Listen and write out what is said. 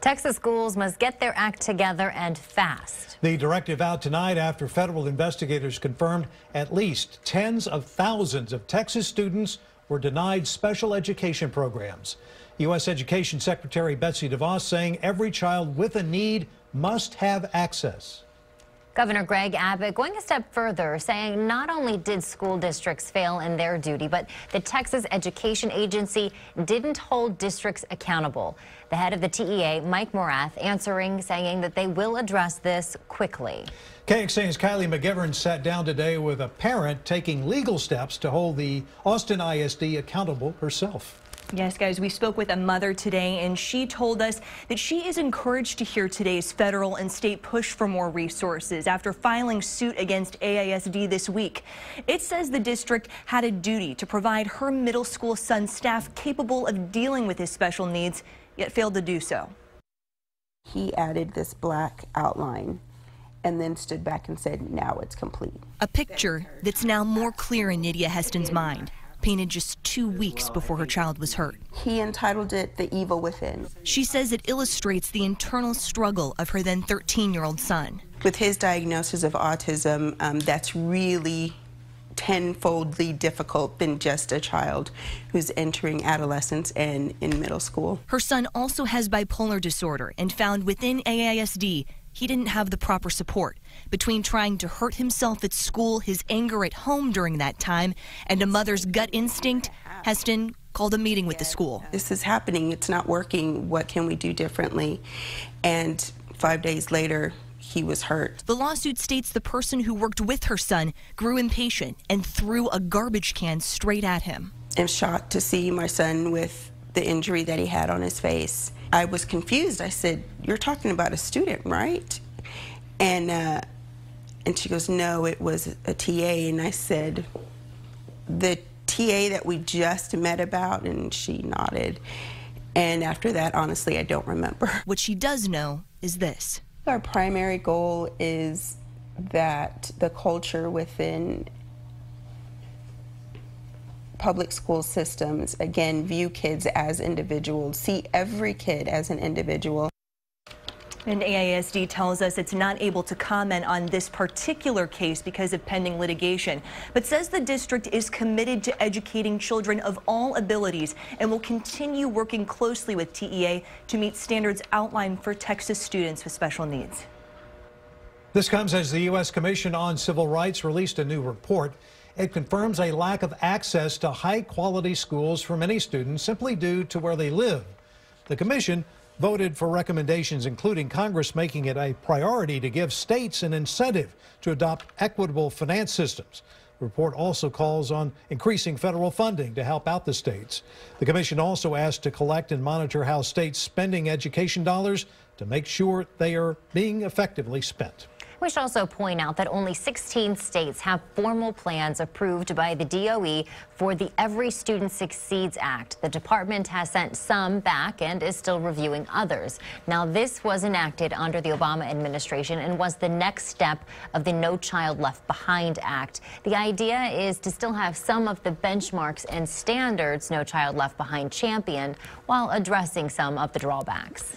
Texas schools must get their act together and fast. The directive out tonight after federal investigators confirmed at least tens of thousands of Texas students were denied special education programs. U.S. Education Secretary Betsy DeVos saying every child with a need must have access. Governor Greg Abbott going a step further, saying not only did school districts fail in their duty, but the Texas Education Agency didn't hold districts accountable. The head of the TEA, Mike Morath, answering, saying that they will address this quickly. KXAN's Kylie McGivern sat down today with a parent taking legal steps to hold the Austin ISD accountable herself. Yes, guys, we spoke with a mother today, and she told us that she is encouraged to hear today's federal and state push for more resources after filing suit against AISD this week. It says the district had a duty to provide her middle school son staff capable of dealing with his special needs, yet failed to do so. He added this black outline and then stood back and said, now it's complete. A picture that's now more clear in Nydia Heston's mind, painted just 2 weeks before her child was hurt. He entitled it The Evil Within. She says it illustrates the internal struggle of her then 13-year-old son. With his diagnosis of autism, that's really tenfoldly difficult than just a child who's entering adolescence and in middle school. Her son also has bipolar disorder and found within AISD he didn't have the proper support. Between trying to hurt himself at school, his anger at home during that time, and a mother's gut instinct, Heston called a meeting with the school. This is happening. It's not working. What can we do differently? And 5 days later, he was hurt. The lawsuit states the person who worked with her son grew impatient and threw a garbage can straight at him. I'm shocked to see my son with the injury that he had on his face. I was confused. I said, "You're talking about a student, right?" And she goes, "No, it was a TA." And I said, "The TA that we just met about?" And she nodded. And after that, honestly, I don't remember. What she does know is this. Our primary goal is that the culture within public school systems, again, view kids as individuals, see every kid as an individual. And AISD tells us it's not able to comment on this particular case because of pending litigation, but says the district is committed to educating children of all abilities and will continue working closely with TEA to meet standards outlined for Texas students with special needs. This comes as the U.S. Commission on Civil Rights released a new report. It confirms a lack of access to high-quality schools for many students simply due to where they live. The commission voted for recommendations including Congress making it a priority to give states an incentive to adopt equitable finance systems. The report also calls on increasing federal funding to help out the states. The commission also asked to collect and monitor how states spending education dollars to make sure they are being effectively spent. We should also point out that only 16 states have formal plans approved by the DOE for the Every Student Succeeds Act. The department has sent some back and is still reviewing others. Now, this was enacted under the Obama administration and was the next step of the No Child Left Behind Act. The idea is to still have some of the benchmarks and standards No Child Left Behind championed while addressing some of the drawbacks.